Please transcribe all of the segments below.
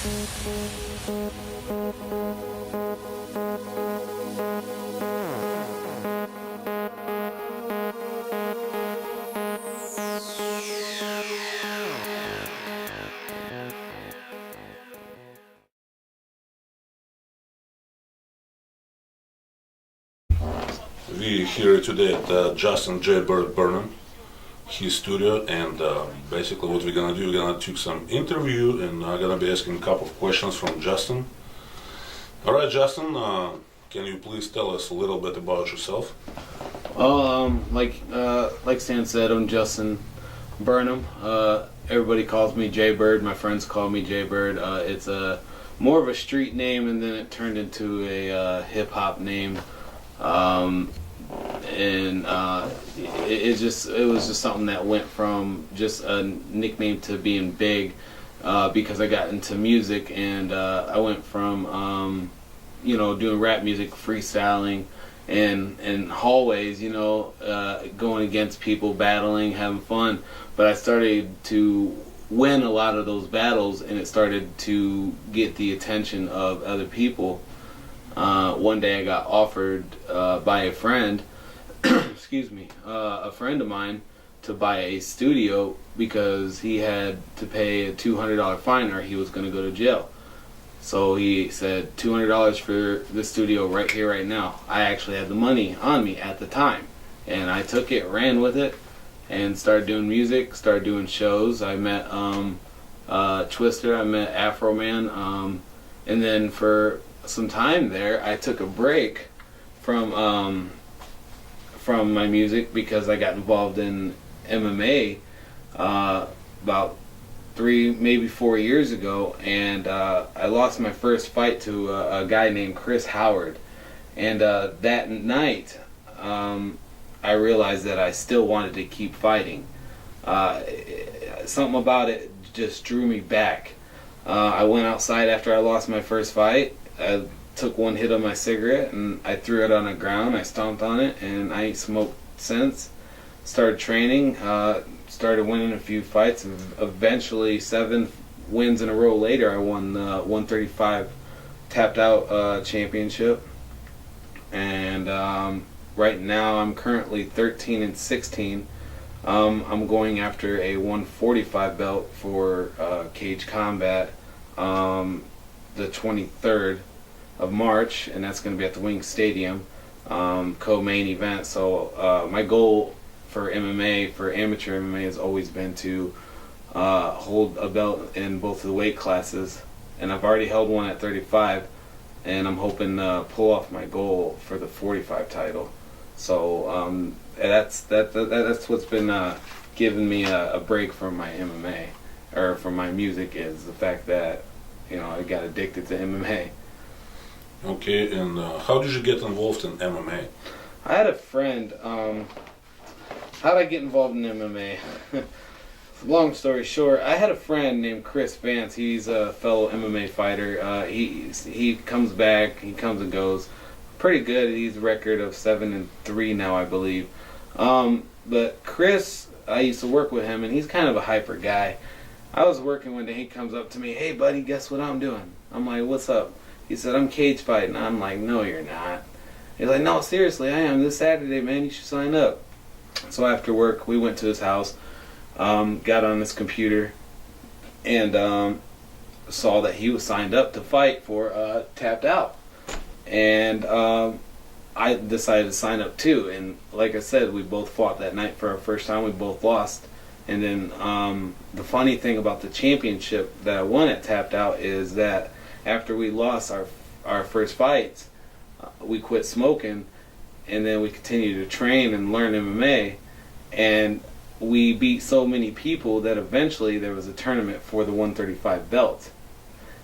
We're here today at Justin J-Byrd Burnham, his studio, and basically what we're gonna do, we're gonna take some interview, and I'm gonna be asking a couple of questions from Justin. All right, Justin, can you please tell us a little bit about yourself? Like Stan said, I'm Justin Burnham. Everybody calls me J-Byrd. My friends call me J-Byrd. It's more of a street name, and then it turned into a hip hop name. It was just something that went from just a nickname to being big, because I got into music, and I went from doing rap music, freestyling, and hallways, going against people, battling, having fun. But I started to win a lot of those battles, and it started to get the attention of other people. One day I got offered by a friend, a friend of mine, to buy a studio because he had to pay a $200 fine or he was going to go to jail. So he said, $200 for the studio right here, right now. I actually had the money on me at the time, and I took it, ran with it, and started doing music, started doing shows. I met Twister, I met Afro Man, and then for some time there, I took a break from my music because I got involved in MMA about 3, maybe 4 years ago, and I lost my first fight to a guy named Chris Howard. And that night, I realized that I still wanted to keep fighting. Something about it just drew me back. I went outside after I lost my first fight. I took one hit of my cigarette and I threw it on the ground. I stomped on it, and I ain't smoked since. Started training, started winning a few fights, and eventually 7 wins in a row later, I won the 135 tapped out championship. And right now I'm currently 13-16. I'm going after a 145 belt for cage combat the 23rd of March, and that's going to be at the Wing Stadium, co-main event. So my goal for MMA, for amateur MMA, has always been to hold a belt in both of the weight classes, and I've already held one at 35, and I'm hoping to pull off my goal for the 45 title. So that's what's been giving me a break from my MMA, or from my music, is the fact that I got addicted to MMA. Okay, and how did you get involved in MMA? I had a friend. How did I get involved in MMA? Long story short, I had a friend named Chris Vance. He's a fellow MMA fighter. He comes back, he comes and goes. Pretty good. He's a record of 7-3 now, I believe. But Chris, I used to work with him, and he's kind of a hyper guy. I was working one day, he comes up to me, "Hey buddy, guess what I'm doing?" I'm like, "What's up?" He said, "I'm cage fighting." I'm like, "No, you're not." He's like, "No, seriously, I am. This Saturday, man, you should sign up." So after work, we went to his house, got on his computer, and saw that he was signed up to fight for Tapped Out. And I decided to sign up too. And like I said, we both fought that night for our first time. We both lost. And then the funny thing about the championship that I won at Tapped Out is that after we lost our first fights, we quit smoking, and then we continued to train and learn MMA, and we beat so many people that eventually there was a tournament for the 135 belt,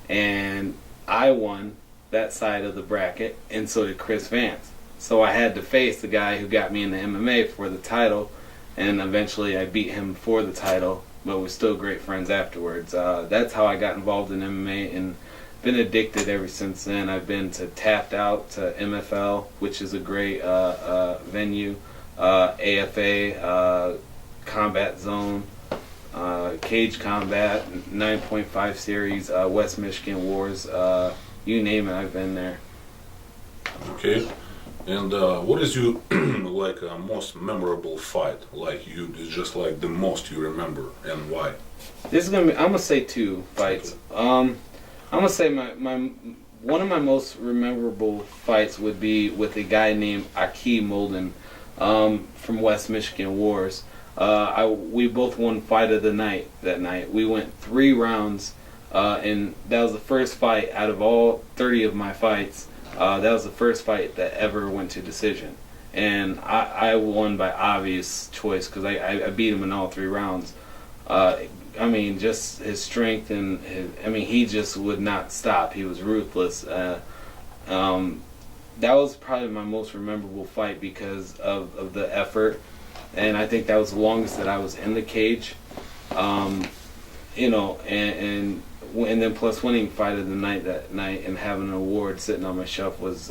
and I won that side of the bracket, and so did Chris Vance. So I had to face the guy who got me into MMA for the title, and eventually I beat him for the title, but we're still great friends afterwards. That's how I got involved in MMA, and been addicted ever since then. I've been to Tapped Out, to MFL, which is a great venue, AFA, Combat Zone, Cage Combat, 9.5 Series, West Michigan Wars, you name it, I've been there. Okay. And what is your like most memorable fight? Like you, it's just like the most you remember, and why? This is gonna be. I'm gonna say two fights. I'm gonna say my one of my most memorable fights would be with a guy named Aki Molden, from West Michigan Wars. We both won fight of the night that night. We went 3 rounds, and that was the first fight out of all 30 of my fights. That was the first fight that ever went to decision, and I won by obvious choice because I beat him in all 3 rounds. I mean, just his strength and he just would not stop. He was ruthless. That was probably my most memorable fight because of the effort, and I think that was the longest that I was in the cage. And then plus winning fight of the night that night and having an award sitting on my shelf was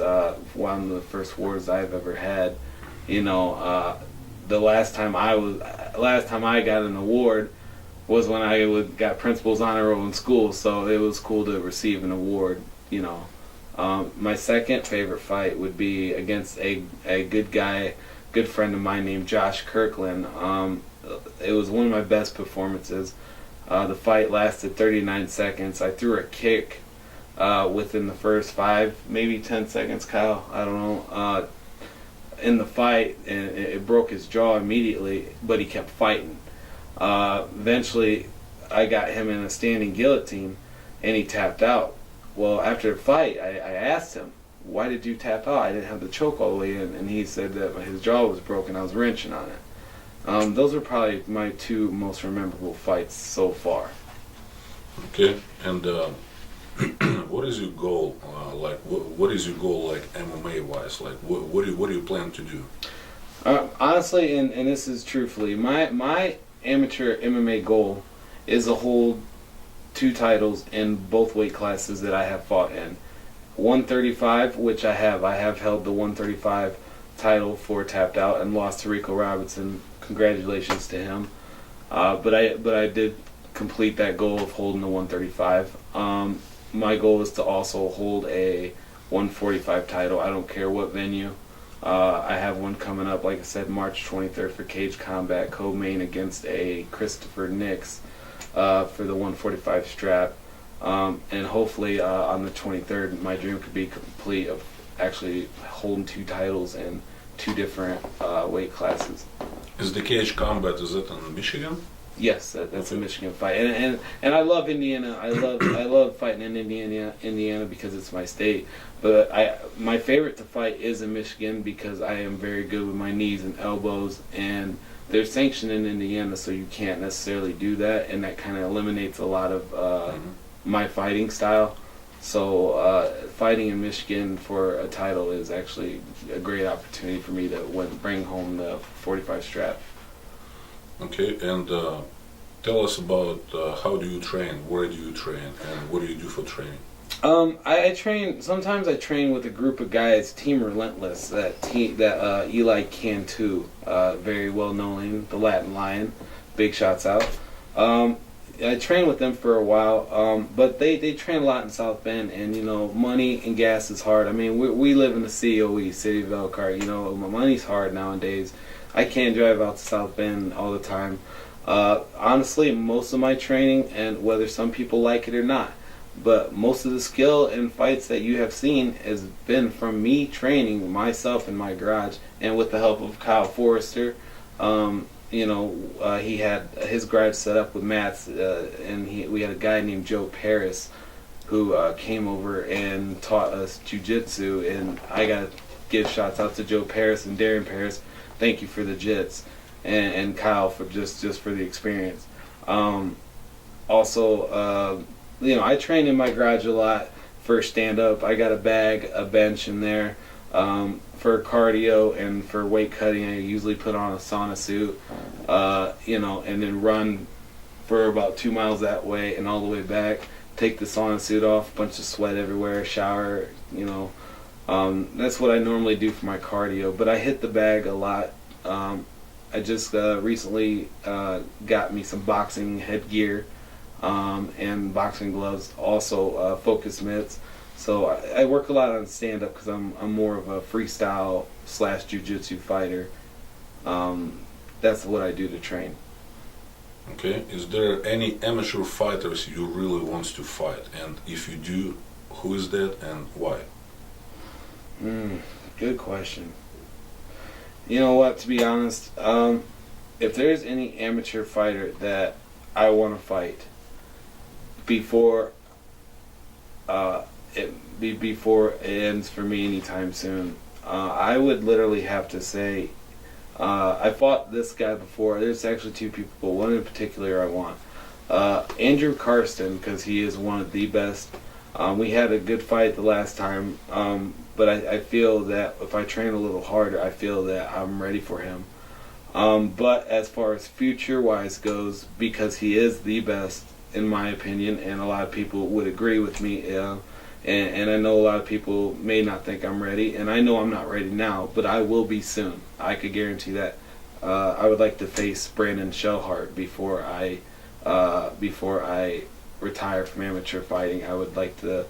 one of the first awards I've ever had. The last time I got an award was when I got principal's honor roll in school, so it was cool to receive an award. My second favorite fight would be against a good friend of mine named Josh Kirkland. It was one of my best performances. The fight lasted 39 seconds. I threw a kick within the first 5, maybe 10 seconds, Kyle. I don't know. In the fight, and it broke his jaw immediately, but he kept fighting. Eventually, I got him in a standing guillotine, and he tapped out. Well, after the fight, I asked him, "Why did you tap out?" I didn't have the choke all the way in, and he said that his jaw was broken. I was wrenching on it. Those are probably my 2 most memorable fights so far. Okay. And what is your goal? What is your goal, like MMA wise? Like, what do you plan to do? Honestly, and this is truthfully, my amateur MMA goal is to hold 2 titles in both weight classes that I have fought in. 135, which I have held the 135 title for Tapped Out and lost to Rico Robinson. Congratulations to him. But I did complete that goal of holding the 135. My goal is to also hold a 145 title. I don't care what venue. I have one coming up, like I said, March 23rd for Cage Combat, co-main against a Christopher Nix for the 145 strap. And hopefully on the 23rd, my dream could be complete of actually holding 2 titles in 2 different weight classes. Is the Cage Combat, is it in Michigan? Yes, that's a Michigan fight, and I love Indiana. I love fighting in Indiana because it's my state. But my favorite to fight is in Michigan because I am very good with my knees and elbows, and they're sanctioned in Indiana, so you can't necessarily do that, and that kind of eliminates a lot of my fighting style. So fighting in Michigan for a title is actually a great opportunity for me to bring home the 45 strap. Okay, and tell us about how do you train, where do you train, and what do you do for training? I train. Sometimes I train with a group of guys, Team Relentless, that Eli Cantu, very well known, the Latin Lion. Big shots out. I trained with them for a while, but they train a lot in South Bend, and money and gas is hard. I mean, we live in the COE, City of Elkhart. My money's hard nowadays. I can't drive out to South Bend all the time. Honestly, most of my training, and whether some people like it or not, but most of the skill and fights that you have seen has been from me training myself in my garage, and with the help of Kyle Forrester. He had his garage set up with mats, and we had a guy named Joe Paris who came over and taught us jiu-jitsu, and I got to give shots out to Joe Paris and Darren Paris. Thank you for the jits, and Kyle for just for the experience. I train in my garage a lot for stand-up. I got a bench in there. For cardio and for weight cutting, I usually put on a sauna suit, and then run for about 2 miles that way and all the way back. Take the sauna suit off, bunch of sweat everywhere, shower, That's what I normally do for my cardio, but I hit the bag a lot. I just recently got me some boxing headgear and boxing gloves, also focus mitts. So I work a lot on stand up because I'm more of a freestyle / jiu-jitsu fighter. That's what I do to train. Okay. Is there any amateur fighters you really want to fight? And if you do, who is that and why? Good question. You know what, to be honest, if there's any amateur fighter that I want to fight before before it ends for me anytime soon, I would literally have to say, I fought this guy before. There's actually two people, but one in particular I want. Andrew Karsten, because he is one of the best. We had a good fight the last time, but I feel that if I train a little harder, I feel that I'm ready for him. But as far as future-wise goes, because he is the best, in my opinion, and a lot of people would agree with me, and I know a lot of people may not think I'm ready, and I know I'm not ready now, but I will be soon. I could guarantee that. I would like to face Brandon Shellhart before I retire from amateur fighting. I would like to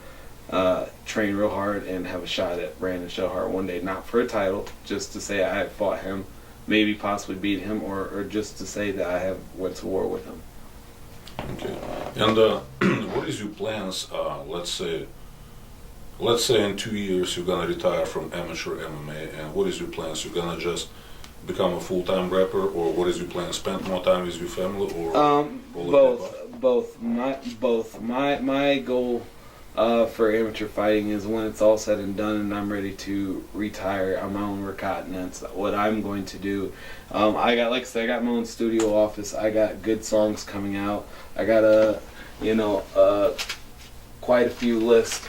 train real hard and have a shot at Brandon Shellhart one day, not for a title, just to say I have fought him, maybe possibly beat him, or just to say that I have went to war with him. Okay. And what is your plans? Let's say in 2 years you're gonna retire from amateur MMA, and what is your plans? You're gonna just become a full-time rapper, or what is your plan? Spend more time with your family, or both. My goal for amateur fighting is when it's all said and done and I'm ready to retire on my own recognizance. What I'm going to do, I got, like I said, I got my own studio office. I got good songs coming out. I got quite a few lists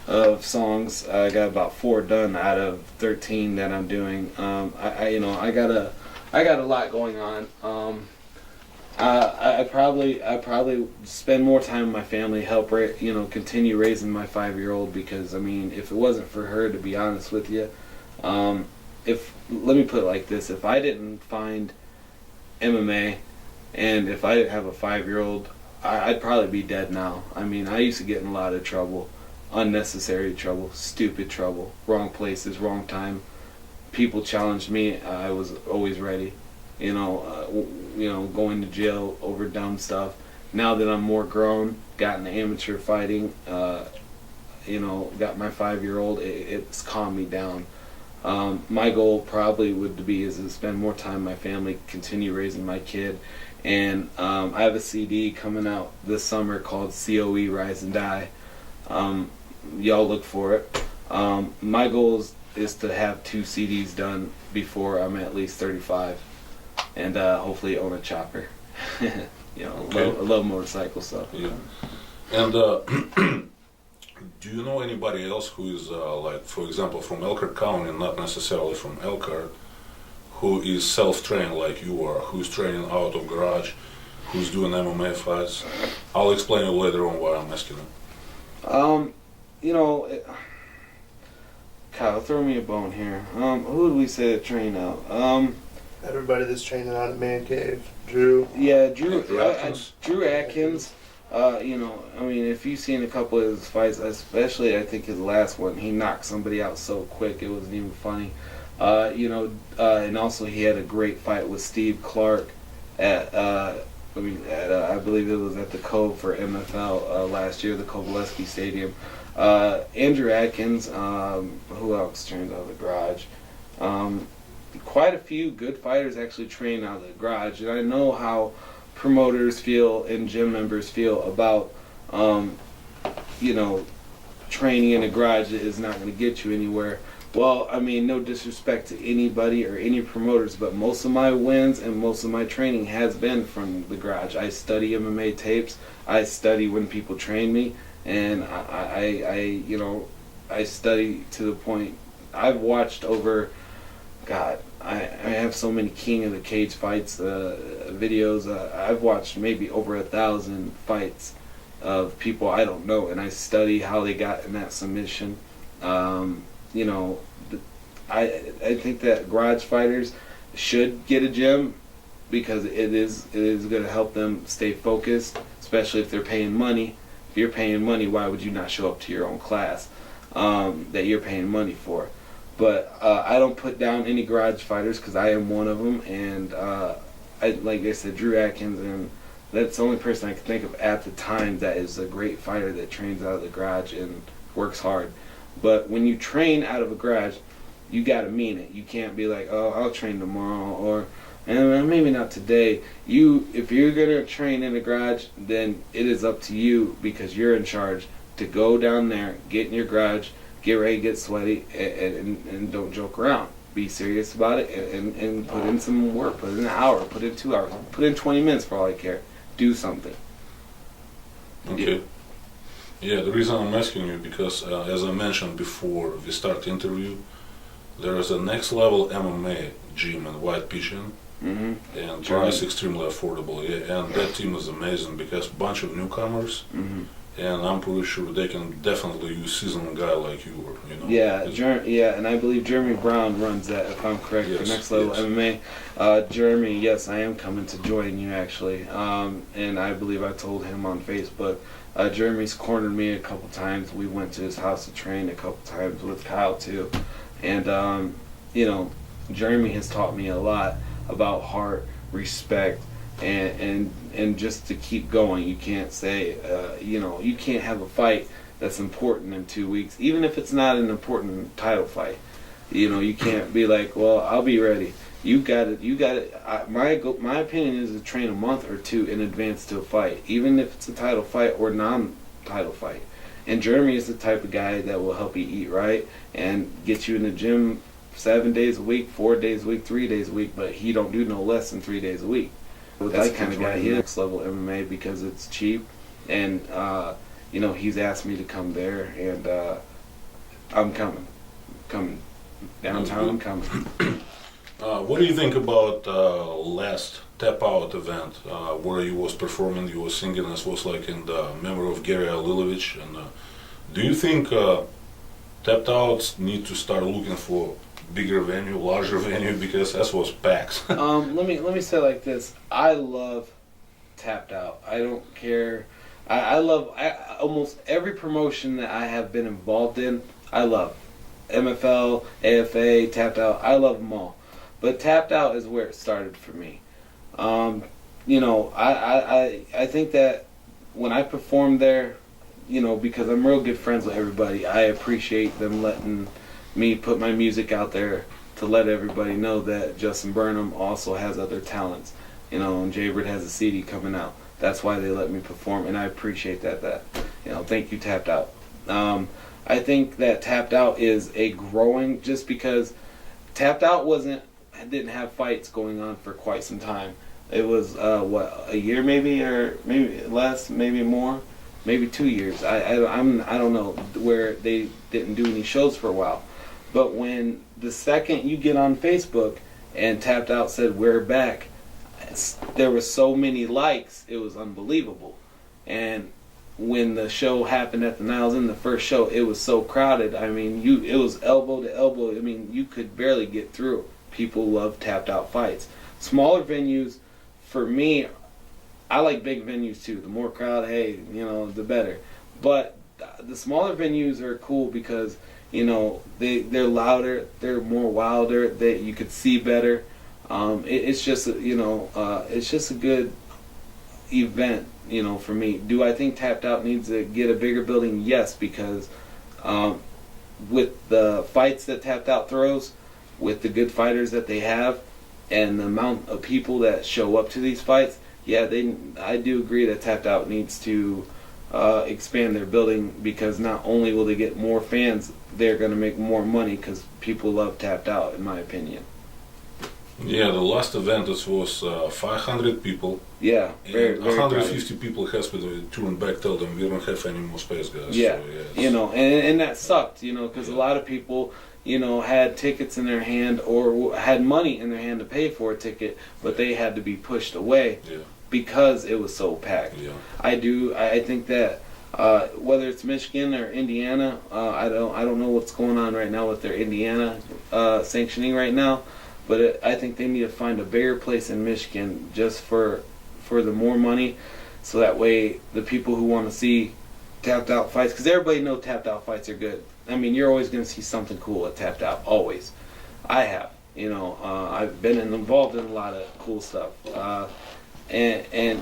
of songs. I got about 4 done out of 13 that I'm doing. I got a lot going on. I probably spend more time with my family, help continue raising my 5-year-old, because I mean, if it wasn't for her, to be honest with you, let me put it like this: if I didn't find MMA, and if I didn't have a 5-year-old, I'd probably be dead now. I mean, I used to get in a lot of trouble, unnecessary trouble, stupid trouble, wrong places, wrong time. People challenged me, I was always ready. Going to jail over dumb stuff. Now that I'm more grown, got into amateur fighting, got my 5-year-old, it's calmed me down. My goal probably would be is to spend more time with my family, continue raising my kid, and I have a CD coming out this summer called COE Rise and Die. Y'all look for it. My goal is to have 2 CDs done before I'm at least 35. And hopefully own a chopper. Okay. I love motorcycles, so. Yeah. And do you know anybody else who is, for example, from Elkhart County, not necessarily from Elkhart, who is self-trained like you are, who's training out of garage, who's doing MMA fights? I'll explain you later on why I'm asking him. Kyle, throw me a bone here. Who would we say to train out? Everybody that's training out of Man Cave. Drew. Yeah, Drew Atkins. If you've seen a couple of his fights, especially I think his last one, he knocked somebody out so quick it wasn't even funny. And also he had a great fight with Steve Clark at I believe it was at the Cove for MFL last year, the Kovaleski Stadium. Andrew Atkins, who else trains out of the garage? Quite a few good fighters actually train out of the garage, and I know how promoters feel and gym members feel about training in a garage is not going to get you anywhere. Well, I mean, no disrespect to anybody or any promoters, but most of my wins and most of my training has been from the garage. I study MMA tapes. I study when people train me, and I study to the point I've watched over. God, I have so many King of the Cage fights videos. I've watched maybe over 1,000 fights of people I don't know, and I study how they got in that submission. I think that garage fighters, should get a gym because it is going to help them stay focused, especially if they're paying money. If you're paying money, why would you not show up to your own class that you're paying money for? But I don't put down any garage fighters because I am one of them, and like I said, Drew Atkins, and that's the only person I can think of at the time that is a great fighter that trains out of the garage and works hard. But when you train out of a garage, you got to mean it. You can't be like, oh, I'll train tomorrow, or maybe not today. If you're gonna train in a garage, then it is up to you because you're in charge to go down there, get in your garage, get ready, get sweaty, and don't joke around. Be serious about it and put in some work. Put in an hour, put in 2 hours, put in 20 minutes for all I care. Do something. Okay. Yeah, the reason I'm asking you because as I mentioned before we start the interview, there is a next level MMA gym in White Pigeon. Mm-hmm. And price extremely affordable, yeah, and that team is amazing because bunch of newcomers, Mm-hmm. and I'm pretty sure they can definitely use seasoned guy like you were, you know. Yeah, and I believe Jeremy Brown runs that, if I'm correct, Yes, for Next Level yes. MMA. Jeremy, yes, I am coming to join you actually, and I believe I told him on Facebook. Jeremy's cornered me a couple times. We went to his house to train a couple times with Kyle too, and Jeremy has taught me a lot about heart, respect, and just to keep going. You can't say, you can't have a fight that's important in 2 weeks, even if it's not an important title fight. You can't be like, well, I'll be ready. You got it. My opinion is to train a month or two in advance to a fight, even if it's a title fight or non-title fight. And Jeremy is the type of guy that will help you eat right and get you in the gym 7 days a week, 4 days a week, 3 days a week, but he don't do no less than 3 days a week. That's the kind of guy he is. Next Level MMA because it's cheap, and he's asked me to come there, and I'm coming downtown. I'm coming. What do you think about last Tap Out event where you was performing, you was singing, as was like in the memory of Gary Alilovich, and do you think Tapped Outs need to start looking for bigger venue, larger venue, because that was packed? Let me say it like this. I love Tapped Out. I don't care. I love almost every promotion that I have been involved in. I love MFL, AFA, Tapped Out. I love them all. But Tapped Out is where it started for me. I think that when I performed there, because I'm real good friends with everybody, I appreciate them letting me put my music out there to let everybody know that Justin Burnham also has other talents. And J-Byrd has a CD coming out. That's why they let me perform, and I appreciate that. Thank you, Tapped Out. I think that Tapped Out is a growing, just because Tapped Out didn't have fights going on for quite some time. It was a year maybe, or maybe less, maybe more, maybe 2 years. I don't know, where they didn't do any shows for a while. But when the second you get on Facebook and Tapped Out said we're back, there were so many likes, it was unbelievable. And when the show happened at the Niles Inn, the first show, it was so crowded. I mean, it was elbow to elbow. I mean, you could barely get through. People love Tapped Out fights. Smaller venues, for me, I like big venues too. The more crowd, the better. But the smaller venues are cool because they're louder, they're more wilder, you could see better. It's just a good event, for me. Do I think Tapped Out needs to get a bigger building? Yes, because with the fights that Tapped Out throws, with the good fighters that they have, and the amount of people that show up to these fights, I do agree that Tapped Out needs to expand their building, because not only will they get more fans, they're going to make more money because people love Tapped Out, in my opinion. Yeah, the last event was 500 people. Yeah, very, and very 150 people has to turn back, tell them we don't have any more space, guys. Yeah, so, and that sucked, because a lot of people, had tickets in their hand or had money in their hand to pay for a ticket, but they had to be pushed away because it was so packed. Yeah. I think that whether it's Michigan or Indiana, I don't know what's going on right now with their Indiana sanctioning right now, but I think they need to find a bigger place in Michigan just for the more money, so that way the people who want to see tapped out fights, because everybody knows tapped out fights are good. I mean, you're always going to see something cool at tapped out, always. I have, I've been involved in a lot of cool stuff, and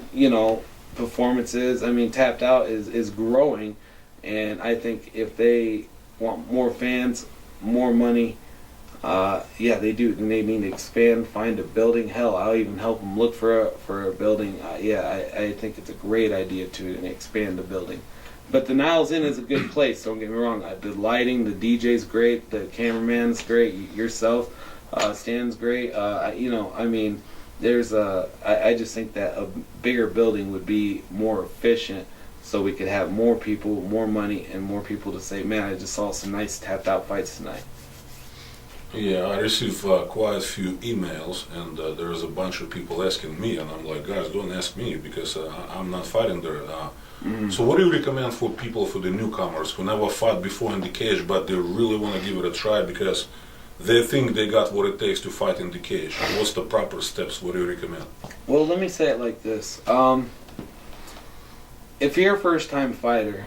performances. I mean, tapped out is growing, and I think if they want more fans, more money, they do. And they need to expand, find a building. Hell, I'll even help them look for a building. I think it's a great idea to expand the building. But the Niles Inn is a good place. Don't get me wrong. The lighting, the DJ's great, the cameraman's great. Yourself, Stan's great. I just think that a bigger building would be more efficient, so we could have more people, more money, and more people to say, "Man, I just saw some nice tapped out fights tonight." Yeah, I receive quite a few emails, and there's a bunch of people asking me, and I'm like, guys, don't ask me because I'm not fighting there. So what do you recommend for people, for the newcomers who never fought before in the cage, but they really want to give it a try because they think they got what it takes to fight in the cage? What's the proper steps? What do you recommend? Well, let me say it like this. If you're a first-time fighter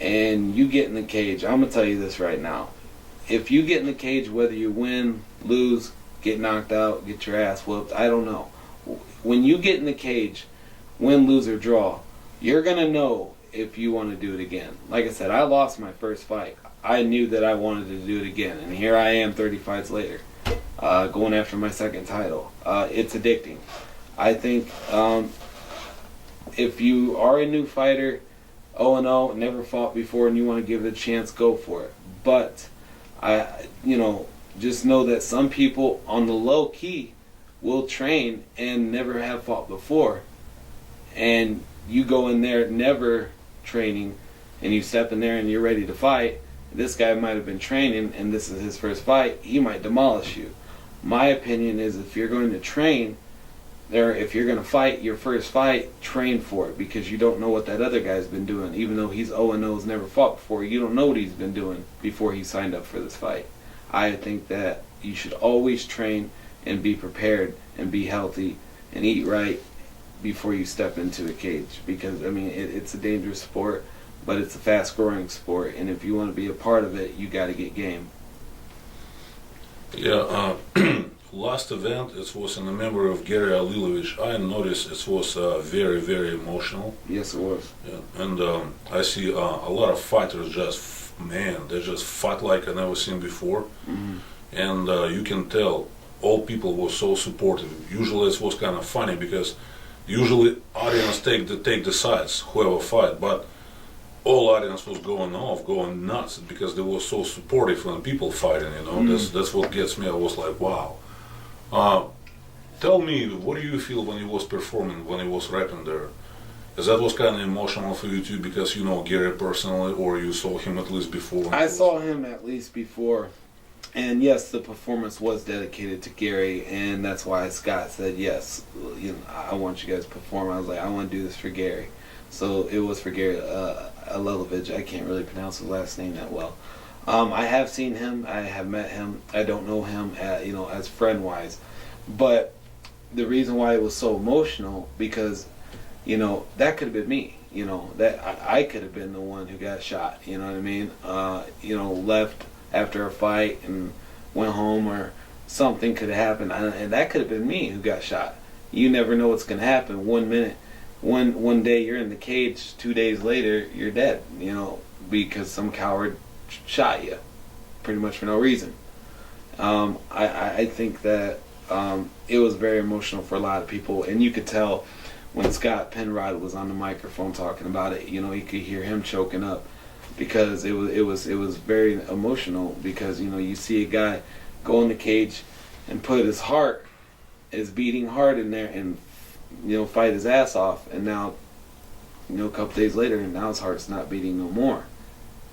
and you get in the cage, I'm going to tell you this right now. If you get in the cage, whether you win, lose, get knocked out, get your ass whooped, I don't know. When you get in the cage, win, lose, or draw, you're going to know if you want to do it again. Like I said, I lost my first fight. I knew that I wanted to do it again. And here I am 30 fights later, going after my second title. It's addicting. I think if you are a new fighter, 0-0, never fought before, and you want to give it a chance, go for it. But just know that some people on the low key will train and never have fought before. And you go in there never training, and you step in there and you're ready to fight. This guy might have been training, and this is his first fight. He might demolish you. My opinion is, if you're going to train, or if you're going to fight your first fight, train for it, because you don't know what that other guy's been doing. Even though he's 0-0, has never fought before, you don't know what he's been doing before he signed up for this fight. I think that you should always train and be prepared and be healthy and eat right before you step into a cage, because it's a dangerous sport, but it's a fast-growing sport, and if you want to be a part of it, you got to get game. Yeah, last event, it was in the memory of Gary Alilovich. I noticed it was very, very emotional. Yes, it was. Yeah. And I see a lot of fighters they just fought like I never seen before. Mm-hmm. And you can tell all people were so supportive. Usually it was kind of funny because usually audience take the sides, whoever fight, but all audience was going nuts because they were so supportive when people fighting, That's what gets me. I was like, wow. Tell me, what do you feel when he was performing, when he was rapping there? Is that was kind of emotional for you too, because you know Gary personally, or you saw him at least before? I saw him at least before, and yes, the performance was dedicated to Gary, and that's why Scott said, yes, I want you guys to perform. I was like, I want to do this for Gary. So it was for Gary Alilovich. I can't really pronounce his last name that well. I have seen him. I have met him. I don't know him, as friend-wise. But the reason why it was so emotional, because, that could have been me. That I could have been the one who got shot. You know what I mean? Left after a fight and went home, or something could have happened. And that could have been me who got shot. You never know what's going to happen. 1 minute. One day you're in the cage, 2 days later you're dead, because some coward shot you, pretty much for no reason. I think that it was very emotional for a lot of people, and you could tell when Scott Penrod was on the microphone talking about it. You could hear him choking up, because it was very emotional, because you see a guy go in the cage and put his heart, his beating heart in there, and fight his ass off, and now, a couple days later, and now his heart's not beating no more,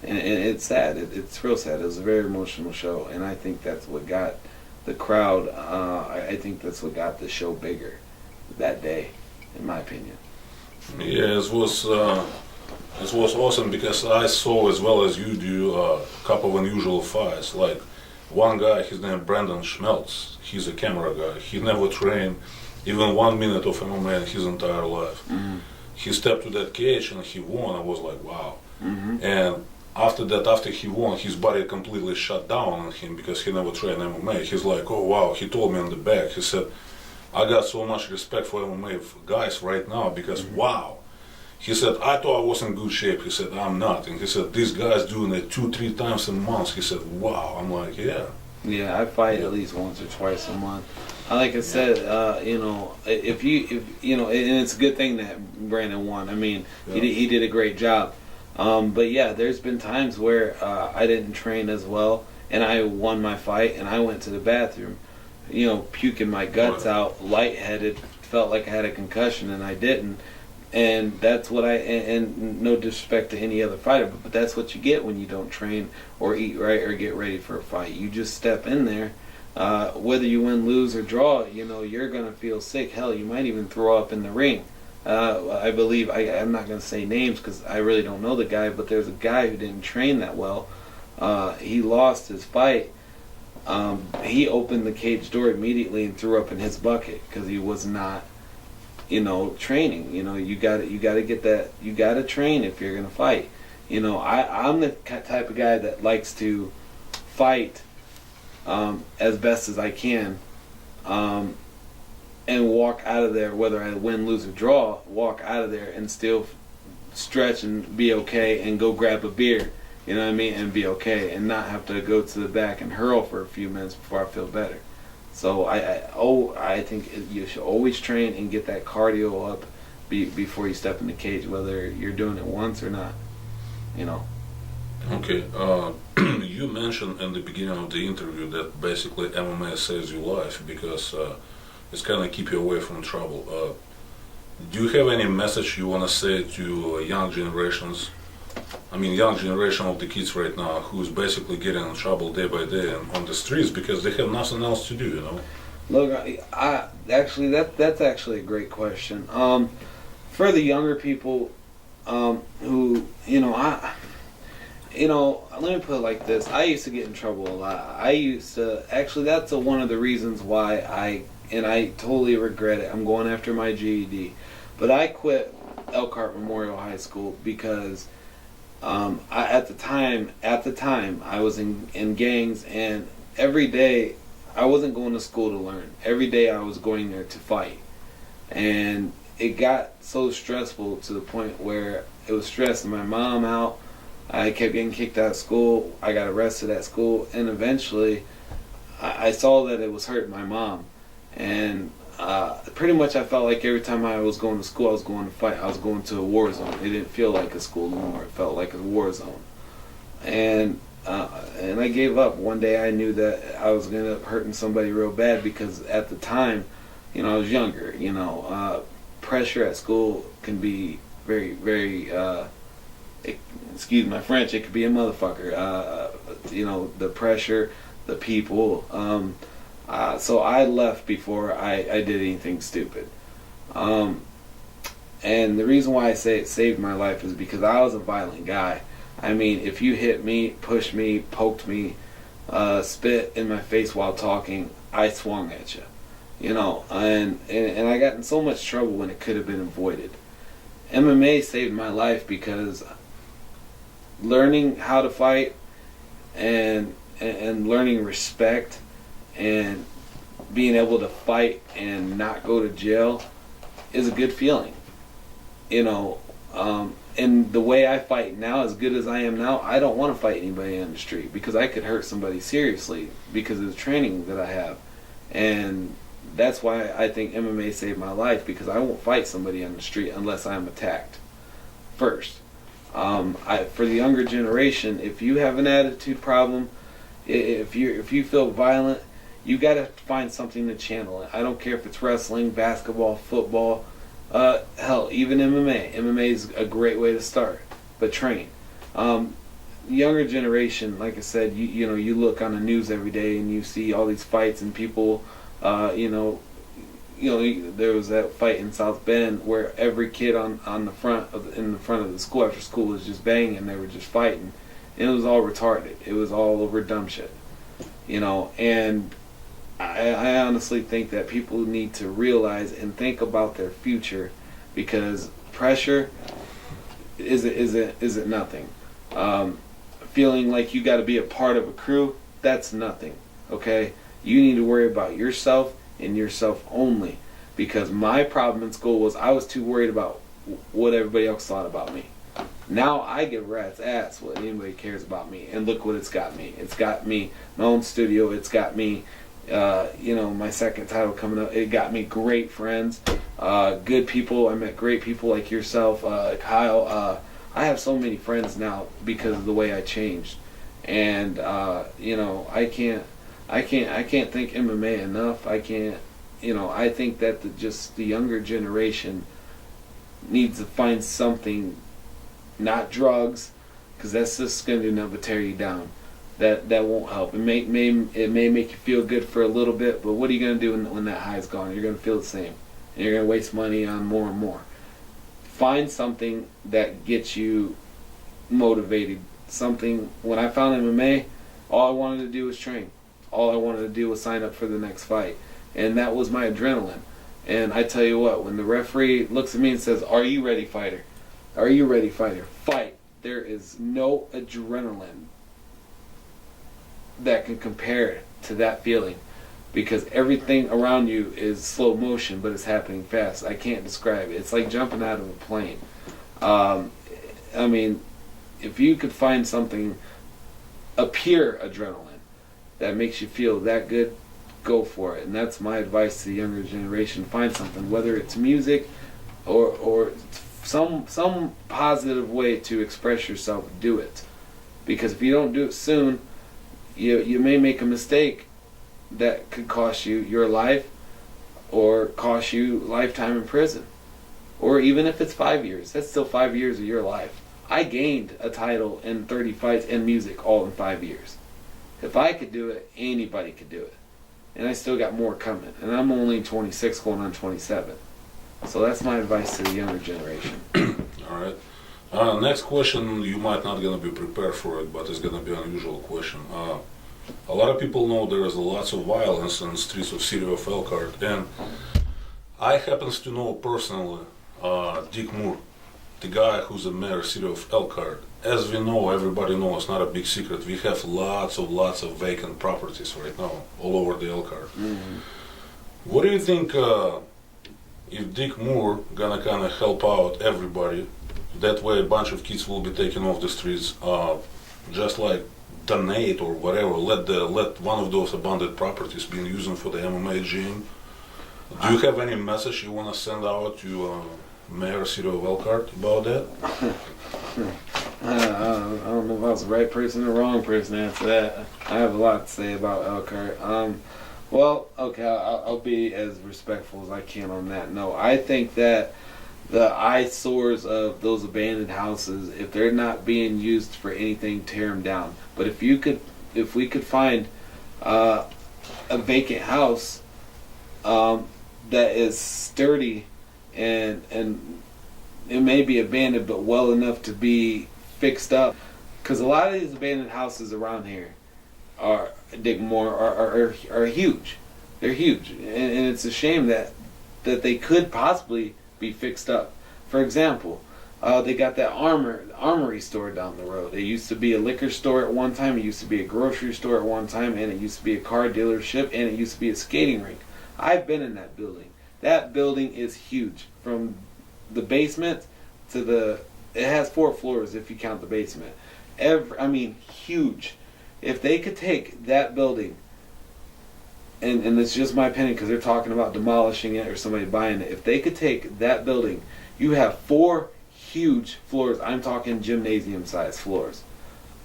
and it's sad. It's real sad. It was a very emotional show, and I think that's what got the crowd. I think that's what got the show bigger that day, in my opinion. Yeah, it was awesome, because I saw, as well as you do, a couple of unusual fights. Like one guy, his name Brandon Schmeltz, he's a camera guy. He never trained even 1 minute of MMA in his entire life. Mm-hmm. He stepped to that cage and he won. I was like, wow. Mm-hmm. And after that, after he won, his body completely shut down on him because he never trained MMA. He's like, oh wow, he told me on the back, he said, I got so much respect for MMA guys right now because wow. He said, I thought I was in good shape. He said, I'm not. And he said, these guys doing it 2-3 times a month. He said, wow. I'm like, yeah. Yeah, I fight at least once or twice a month. Like I said, if you know, and it's a good thing that Brandon won. I mean, he did a great job. But yeah, there's been times where I didn't train as well, and I won my fight, and I went to the bathroom, you know, puking my guts out, lightheaded, felt like I had a concussion, and I didn't. And that's what and no disrespect to any other fighter, but that's what you get when you don't train or eat right or get ready for a fight. You just step in there, whether you win, lose, or draw, you know, you're going to feel sick. Hell, you might even throw up in the ring. I believe, I'm not going to say names because I really don't know the guy, but there's a guy who didn't train that well. He lost his fight. He opened the cage door immediately and threw up in his bucket because he was not, you know, training. You know, you got to get that. You got to train if you're gonna fight. You know, I'm the type of guy that likes to fight as best as I can, and walk out of there, whether I win, lose, or draw. Walk out of there and still stretch and be okay, and go grab a beer. You know what I mean, and be okay, and not have to go to the back and hurl for a few minutes before I feel better. So I think you should always train and get that cardio up before you step in the cage, whether you're doing it once or not. You know. Okay. You mentioned in the beginning of the interview that basically MMA saves your life because it's kind of keep you away from trouble. Do you have any message you want to say to young generations? I mean, young generation of the kids right now who's basically getting in trouble day by day on the streets because they have nothing else to do, you know? Look, I actually that's actually a great question. For the younger people, who let me put it like this: I used to get in trouble a lot. That's one of the reasons why I totally regret it. I'm going after my GED, but I quit Elkhart Memorial High School because. At the time, I was in gangs, and every day I wasn't going to school to learn. Every day I was going there to fight, and it got so stressful to the point where it was stressing my mom out. I kept getting kicked out of school. I got arrested at school, and eventually I saw that it was hurting my mom, and pretty much I felt like every time I was going to school, I was going to fight. I was going to a war zone. It didn't feel like a school anymore. It felt like a war zone. And I gave up. One day I knew that I was going to end up hurting somebody real bad because at the time, you know, I was younger. You know, pressure at school can be very, very, excuse my French, it could be a motherfucker. You know, the pressure, the people. So I left before I did anything stupid. And the reason why I say it saved my life is because I was a violent guy. I mean, if you hit me, pushed me, poked me, spit in my face while talking, I swung at you. You know, and I got in so much trouble when it could have been avoided. MMA saved my life because learning how to fight and learning respect and being able to fight and not go to jail is a good feeling. You know, and the way I fight now, as good as I am now, I don't want to fight anybody on the street because I could hurt somebody seriously because of the training that I have. And that's why I think MMA saved my life, because I won't fight somebody on the street unless I'm attacked first. For the younger generation, if you have an attitude problem, if you feel violent, you got to find something to channel it. I don't care if it's wrestling, basketball, football, hell, even MMA. MMA is a great way to start, but train. Younger generation, like I said, you know, you look on the news every day and you see all these fights and people, there was that fight in South Bend where every kid in the front of the school after school was just banging. They were just fighting, and it was all retarded. It was all over dumb shit. And I honestly think that people need to realize and think about their future, because pressure isn't nothing. Feeling like you got to be a part of a crew, that's nothing. Okay, you need to worry about yourself and yourself only, because my problem in school was I was too worried about what everybody else thought about me. Now I give rat's ass what anybody cares about me, and look what it's got me. It's got me my own studio. It's got me, my second title coming up. It got me great friends, good people. I met great people like yourself, Kyle. I have so many friends now because of the way I changed, and I can't thank MMA enough. I can't, I think that the younger generation needs to find something. Not drugs, because that's just going to do nothing but tear you down. That won't help. It may make you feel good for a little bit, but what are you going to do when that high's gone? You're going to feel the same, and you're going to waste money on more and more. Find something that gets you motivated. Something. When I found MMA, all I wanted to do was train. All I wanted to do was sign up for the next fight, and that was my adrenaline. And I tell you what, when the referee looks at me and says, "Are you ready, fighter? Are you ready, fighter? Fight." There is no adrenaline that can compare to that feeling, because everything around you is slow motion, but it's happening fast. I can't describe it. It's like jumping out of a plane. If you could find something, a pure adrenaline, that makes you feel that good, go for it. And that's my advice to the younger generation. Find something, whether it's music or some positive way to express yourself. Do it, because if you don't do it soon, you may make a mistake that could cost you your life, or cost you lifetime in prison, or even if it's 5 years, that's still 5 years of your life. I gained a title and 30 fights and music all in 5 years. If I could do it, anybody could do it, and I still got more coming, and I'm only 26 going on 27. So that's my advice to the younger generation. All right. Next question, you might not going to be prepared for it, but it's going to be an unusual question. A lot of people know there is lots of violence in the streets of city of Elkhart, and I happens to know personally Dick Moore, the guy who's the mayor of city of Elkhart. As we know, everybody knows, it's not a big secret, we have lots of vacant properties right now all over the Elkhart. Mm-hmm. What do you think? If Dick Moore gonna kind of help out everybody, that way a bunch of kids will be taken off the streets, just like donate or whatever, let one of those abandoned properties be used for the MMA gym. Do you have any message you want to send out to Mayor City of Elkhart about that? I don't know if I was the right person or wrong person to answer that. I have a lot to say about Elkhart. Well, okay, I'll be as respectful as I can on that. No, I think that the eyesores of those abandoned houses, if they're not being used for anything, tear them down. But if we could find a vacant house that is sturdy and it may be abandoned but well enough to be fixed up, because a lot of these abandoned houses around here are huge. They're huge, and it's a shame that they could possibly be fixed up. For example, they got that armory store down the road. It used to be a liquor store at one time. It used to be a grocery store at one time, and it used to be a car dealership, and it used to be a skating rink. I've been in that building. That building is huge, from the basement to it has 4 floors if you count the basement. Huge. If they could take that building, and it's just my opinion because they're talking about demolishing it or somebody buying it. If they could take that building, you have 4 huge floors. I'm talking gymnasium-sized floors.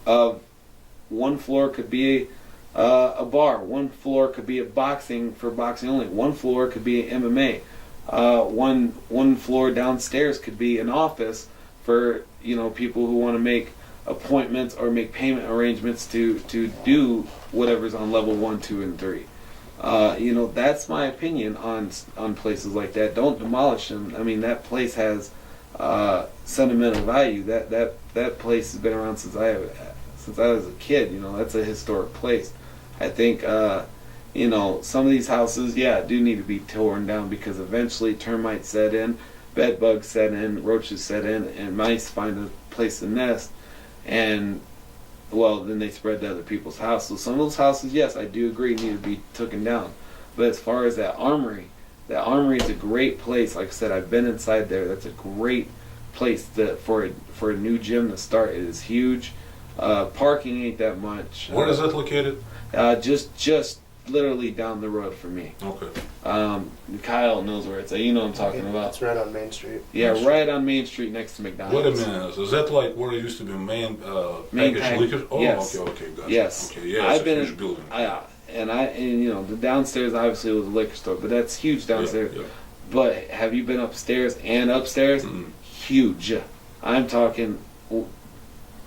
One floor could be a bar. One floor could be for boxing only. One floor could be MMA. One floor downstairs could be an office for people who want to make appointments or make payment arrangements to do whatever's on level 1, 2, and 3. That's my opinion on places like that. Don't demolish them. That place has sentimental value. That place has been around since I was a kid. That's a historic place. I think, some of these houses, do need to be torn down because eventually termites set in, bed bugs set in, roaches set in, and mice find a place to nest, and well, then they spread to other people's houses. So some of those houses, yes, I do agree, need to be taken down. But as far as that armory is a great place. Like I said, I've been inside there. That's a great place for a new gym to start. It is huge. Parking ain't that much. Where is it located? Just literally down the road from me. Okay. Kyle knows where it's at. You know what I'm talking about. It's right on Main Street. Yeah, right on Main Street next to McDonald's. Wait a minute. Is that like where it used to be main Main packaged liquor? Oh, yes. Okay, gotcha. Yes. Okay, yeah, I've it's been a huge building. And the downstairs obviously was a liquor store, but that's huge downstairs. Yeah. But have you been upstairs and upstairs? Mm-hmm. Huge. I'm talking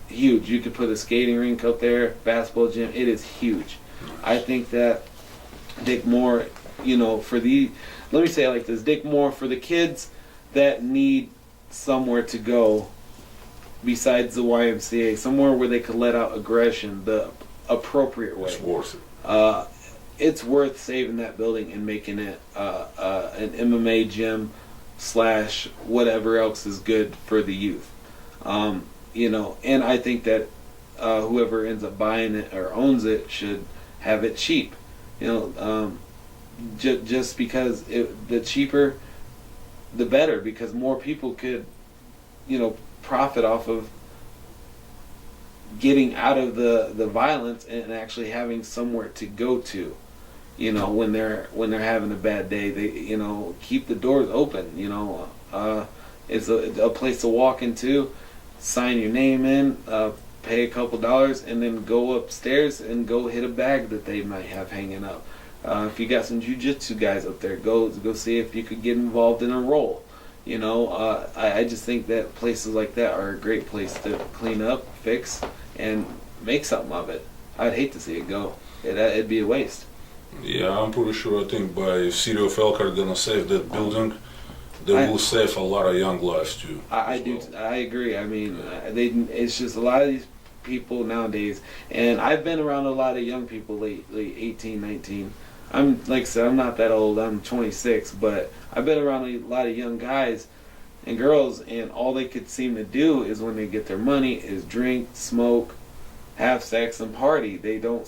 huge. You could put a skating rink up there, basketball gym. It is huge. Nice. I think that Dick Moore, let me say it like this: Dick Moore, for the kids that need somewhere to go besides the YMCA, somewhere where they could let out aggression the appropriate way. It's worth it. It's worth saving that building and making it an MMA gym / whatever else is good for the youth. And I think that whoever ends up buying it or owns it should have it cheap. Just because the cheaper, the better, because more people could, profit off of getting out of the violence and actually having somewhere to go to. When they're having a bad day, they keep the doors open. It's a place to walk into, sign your name in, pay a couple dollars, and then go upstairs and go hit a bag that they might have hanging up. If you got some jiu-jitsu guys up there, go see if you could get involved in a roll. I just think that places like that are a great place to clean up, fix, and make something of it. I'd hate to see it go. It'd be a waste. Yeah, I'm pretty sure. I think by City of Elkhart gonna save that building, they will save a lot of young lives too. I agree. I mean, it's just a lot of these people nowadays, and I've been around a lot of young people lately, 18, 19. Like I said, I'm not that old. I'm 26, but I've been around a lot of young guys and girls, and all they could seem to do is when they get their money is drink, smoke, have sex, and party. They don't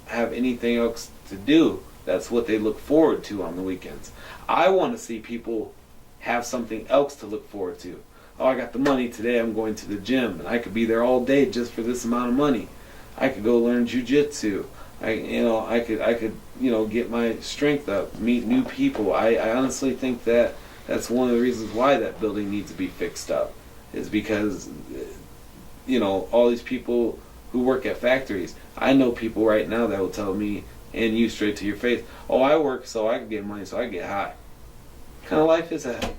have anything else to do. That's what they look forward to on the weekends. I want to see people have something else to look forward to. Oh, I got the money today, I'm going to the gym, and I could be there all day just for this amount of money. I could go learn jiu-jitsu. I could get my strength up, meet new people. I honestly think that that's one of the reasons why that building needs to be fixed up, is because all these people who work at factories. I know people right now that will tell me, and you straight to your face, oh, I work so I can get money, so I can get high. What kind of life is that?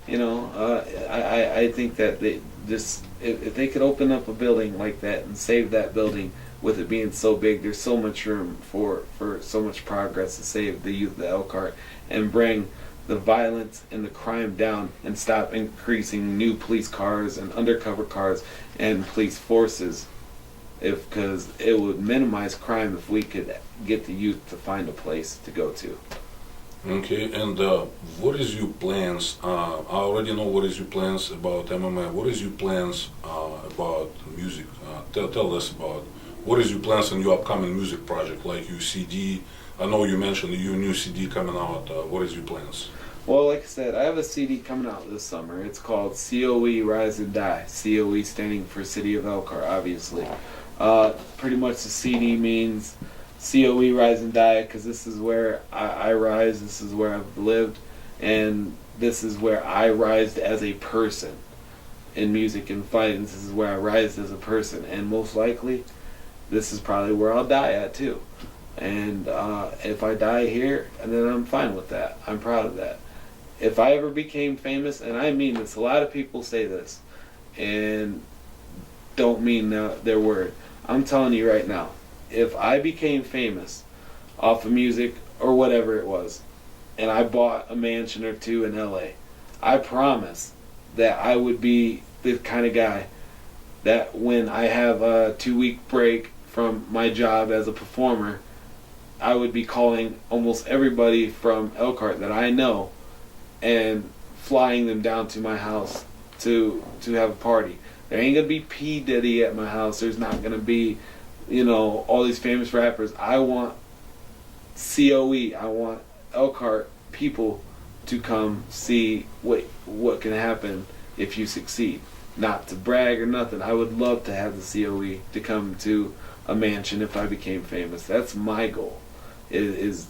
I think that if they could open up a building like that and save that building, with it being so big, there's so much room for so much progress to save the youth of Elkhart and bring the violence and the crime down and stop increasing new police cars and undercover cars and police forces. Because it would minimize crime if we could get the youth to find a place to go to. Okay, and what is your plans? I already know what is your plans about MMA. What is your plans about music? Tell us about what is your plans on your upcoming music project, like your CD. I know you mentioned your new CD coming out. What is your plans? Well, like I said, I have a CD coming out this summer. It's called COE Rise and Die. COE standing for City of Elkhart, obviously. Pretty much the CD means COE Rise and Die, because this is where I rise, this is where I've lived, and this is where I rised as a person in music and fighting. This is where I rised as a person, and most likely this is probably where I'll die at too. And if I die here, then I'm fine with that. I'm proud of that. If I ever became famous, and I mean this, a lot of people say this and don't mean their word. I'm telling you right now, if I became famous off of music or whatever it was, and I bought a mansion or two in LA, I promise that I would be the kind of guy that when I have a 2-week break from my job as a performer, I would be calling almost everybody from Elkhart that I know and flying them down to my house to have a party. There ain't gonna be P. Diddy at my house. There's not gonna be, all these famous rappers. I want COE. I want Elkhart people to come see what can happen if you succeed. Not to brag or nothing. I would love to have the COE to come to a mansion if I became famous. That's my goal. Is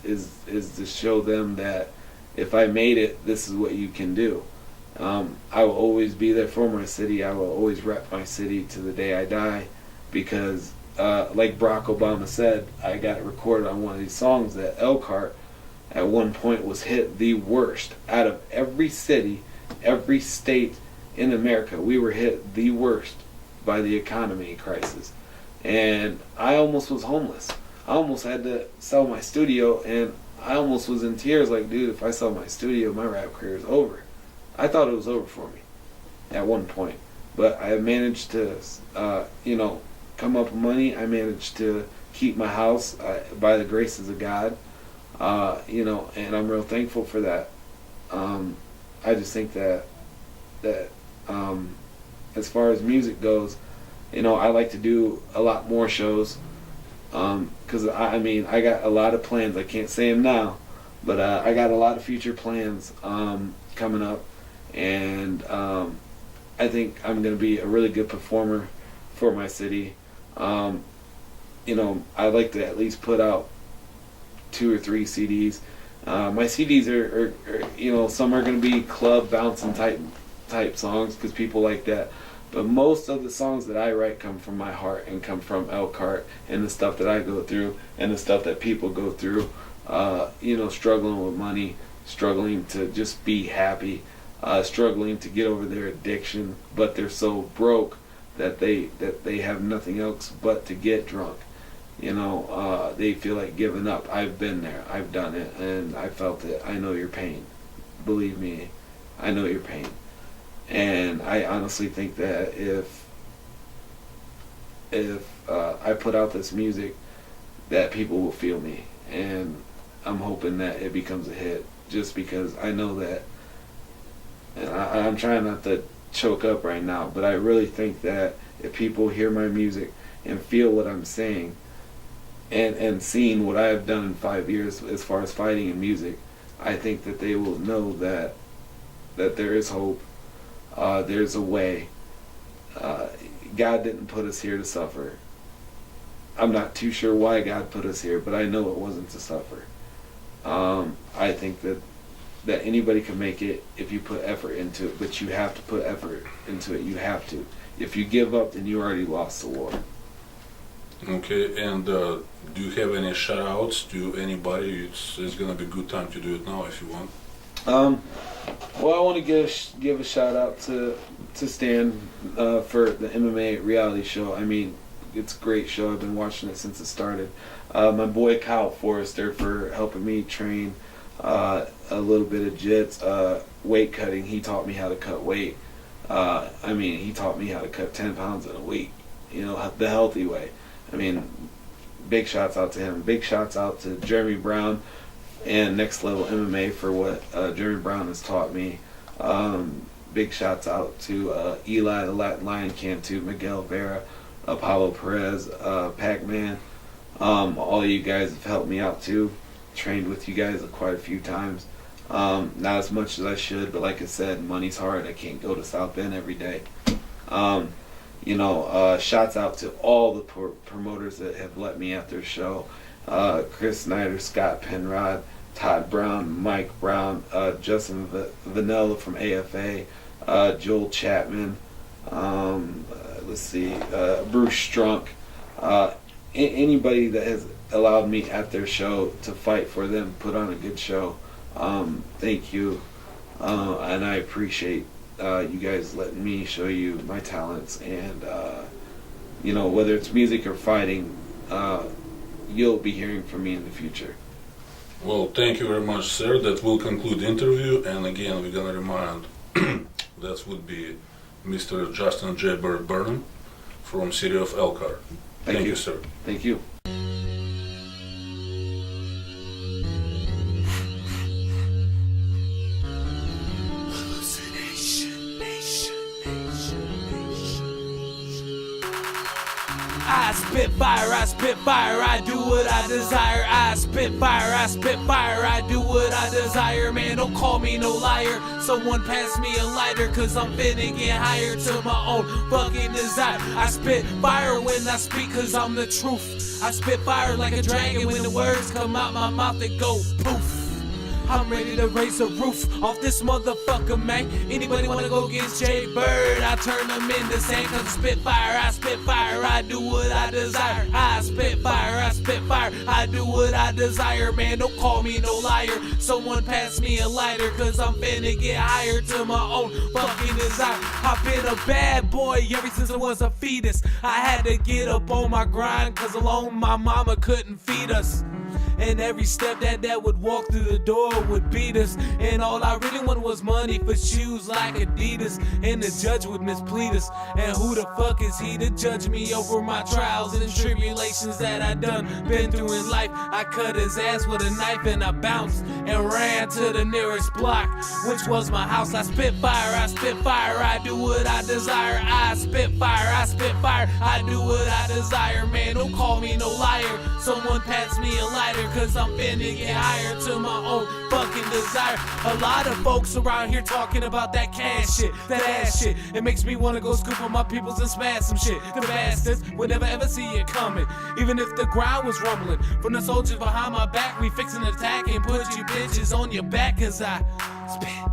to show them that if I made it, this is what you can do. I will always be there for my city. I will always rep my city to the day I die, because like Barack Obama said, I got it recorded on one of these songs that Elkhart at one point was hit the worst out of every city, every state in America. We were hit the worst by the economy crisis, and I almost was homeless. I almost had to sell my studio, and I almost was in tears like, dude, if I sell my studio, my rap career is over. I thought it was over for me at one point, but I managed to, come up with money. I managed to keep my house by the graces of God, and I'm real thankful for that. I just think that as far as music goes, I like to do a lot more shows. Because I got a lot of plans. I can't say them now, but I got a lot of future plans coming up, and I think I'm going to be a really good performer for my city. I'd like to at least put out 2 or 3 CDs. My CDs are some are going to be club bouncing type songs because people like that. But most of the songs that I write come from my heart and come from Elkhart and the stuff that I go through and the stuff that people go through, struggling with money, struggling to just be happy, struggling to get over their addiction, but they're so broke that they have nothing else but to get drunk. They feel like giving up. I've been there. I've done it, and I felt it. I know your pain. Believe me, I know your pain. And I honestly think that if I put out this music, that people will feel me, and I'm hoping that it becomes a hit. Just because I know that, and I'm trying not to choke up right now, but I really think that if people hear my music and feel what I'm saying, and seeing what I have done in 5 years as far as fighting in music, I think that they will know that there is hope. There's a way. God didn't put us here to suffer. I'm not too sure why God put us here, but I know it wasn't to suffer. I think that anybody can make it if you put effort into it, but you have to put effort into it. You have to. If you give up, then you already lost the war. Okay, and do you have any shout-outs to anybody? It's going to be a good time to do it now if you want. Well, I want to give a shout out to Stan for the MMA Reality Show. It's a great show. I've been watching it since it started. My boy Kyle Forrester for helping me train a little bit of jits, weight cutting. He taught me how to cut weight. He taught me how to cut 10 pounds in a week, the healthy way. Big shouts out to him. Big shouts out to Jeremy Brown and Next Level MMA for what Jeremy Brown has taught me. Big shouts out to Eli the Latin Lion Cantu, Miguel Vera, Apollo Perez, Pac-Man. All you guys have helped me out too. Trained with you guys quite a few times. Not as much as I should, but like I said, money's hard. I can't go to South Bend every day. Shouts out to all the promoters that have let me at their show. Chris Snyder, Scott Penrod, Todd Brown, Mike Brown, Justin Vanilla from AFA, Joel Chapman, Bruce Strunk, anybody that has allowed me at their show to fight for them, put on a good show. Thank you, and I appreciate you guys letting me show you my talents, and whether it's music or fighting, you'll be hearing from me in the future. Well, thank you very much, sir. That will conclude the interview, and again, we're gonna remind that would be Mr. Justin J-Byrd Burnham from city of Elkhart. Thank you, sir. Thank you. I spit fire, I do what I desire. I spit fire, I do what I desire. Man, don't call me no liar. Someone pass me a lighter, cause I'm finna get higher to my own fucking desire. I spit fire when I speak, cause I'm the truth. I spit fire like a dragon when the words come out my mouth and go poof. I'm ready to raise the roof off this motherfucker, man. Anybody wanna go against J-Byrd? I turn them into sand, cause I spit fire, I do what I desire. I spit fire, I do what I desire. Man, don't call me no liar. Someone pass me a lighter, cause I'm finna get higher to my own fucking desire. I've been a bad boy ever since I was a fetus. I had to get up on my grind, cause alone my mama couldn't feed us. And every step that would walk through the door would beat us. And all I really wanted was money for shoes like Adidas. And the judge would misplead us. And who the fuck is he to judge me over my trials and tribulations that I done been through in life? I cut his ass with a knife and I bounced and ran to the nearest block, which was my house. I spit fire, I do what I desire. I spit fire, I do what I desire. Man, don't call me no liar. Someone pass me a lighter, cause I'm finna get higher to my own fucking desire. A lot of folks around here talking about that cash shit, that ass shit. It makes me wanna go scoop on my peoples and smash some shit. The bastards would never ever see it coming, even if the ground was rumbling. From the soldiers behind my back, we fix an attack and put you bitches on your back, cause I spit fire,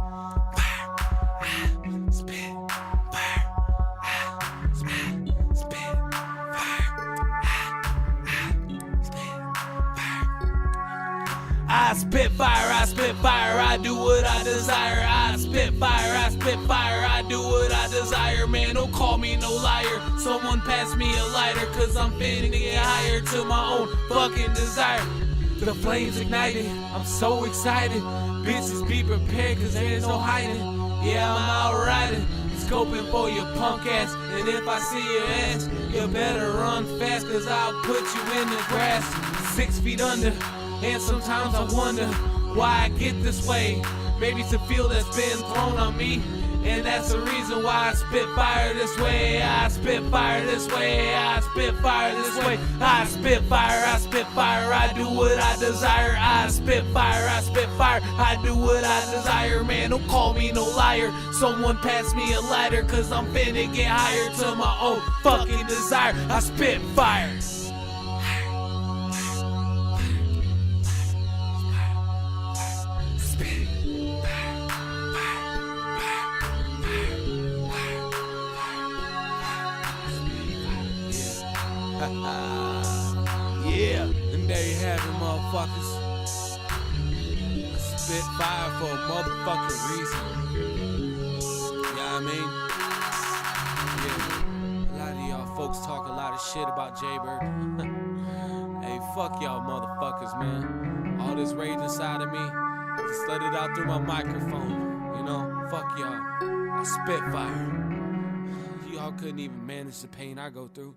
I spit fire, I spit fire, I spit fire, I do what I desire. I spit fire, I do what I desire. Man, don't call me no liar. Someone pass me a lighter, cause I'm finna get higher to my own fucking desire. The flames ignited, I'm so excited. Bitches be prepared, cause there's no hiding. Yeah, I'm out riding, scoping for your punk ass. And if I see your ass, you better run fast, cause I'll put you in the grass 6 feet under. And sometimes I wonder why I get this way. Maybe it's a field that's been thrown on me, and that's the reason why I spit fire this way. I spit fire this way, I spit fire this way. I spit fire, I do what I desire. I spit fire, I do what I desire. Man, don't call me no liar. Someone pass me a lighter, cause I'm finna get higher to my own fucking desire. I spit fire. Yeah, and there you have it, motherfuckers. I spit fire for a motherfucking reason. You know what I mean? Yeah, a lot of y'all folks talk a lot of shit about J-Byrd. Hey, fuck y'all motherfuckers, man. All this rage inside of me, just let it out through my microphone. You know, fuck y'all. I spit fire. Y'all couldn't even manage the pain I go through.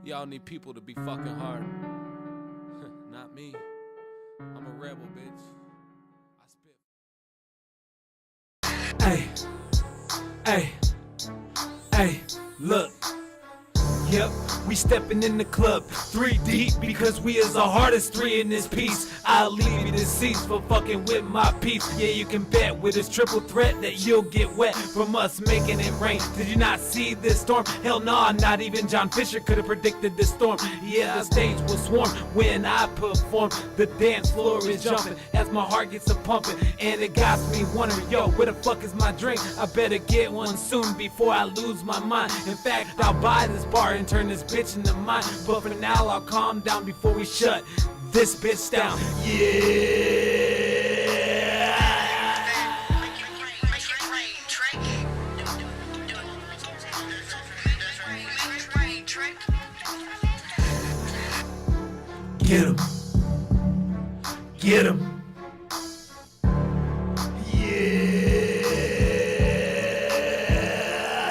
Y'all need people to be fucking hard. Not me. I'm a rebel, bitch. I spit. Hey, look. Yep, we stepping in the club 3 deep, because we is the hardest 3 in this piece. I'll leave you deceased for fucking with my peeps. Yeah, you can bet with this triple threat that you'll get wet from us making it rain. Did you not see this storm? Hell nah, not even John Fisher could have predicted this storm. Yeah, the stage will swarm when I perform. The dance floor is jumping as my heart gets a pumping, and it got me wondering, yo, where the fuck is my drink? I better get one soon before I lose my mind. In fact, I'll buy this bar and turn this bitch into mine. But for now, I'll calm down before we shut this bitch down. Yeah. Get him. Get him. Yeah.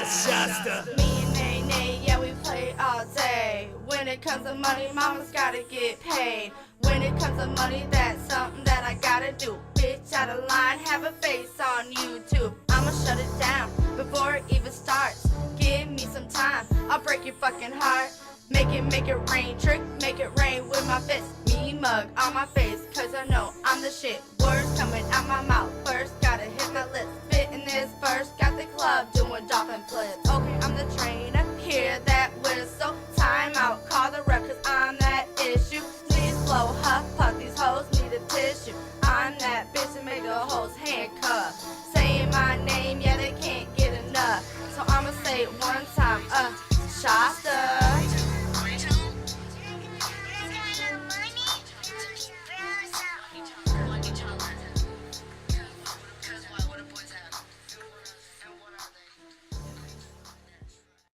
Shasta. Me and Nay Nay, yeah, we play all day. When it comes to money, mama's gotta get paid. When it comes to money, that's something that I gotta do. Bitch out of line, have a face on YouTube. I'ma shut it down before it even starts. Give me some time, I'll break your fucking heart. Make it rain, trick, make it rain with my fist. Me mug on my face, cause I know I'm the shit. Words coming out my mouth, first gotta hit my lips. Spitting this first, got the club doing dolphin flips. Okay, I'm the trainer, hear that whistle. Time out, call the rep, cause I'm that issue. Please blow, huff, puff, these hoes need a tissue. I'm that bitch that make a hoes handcuff.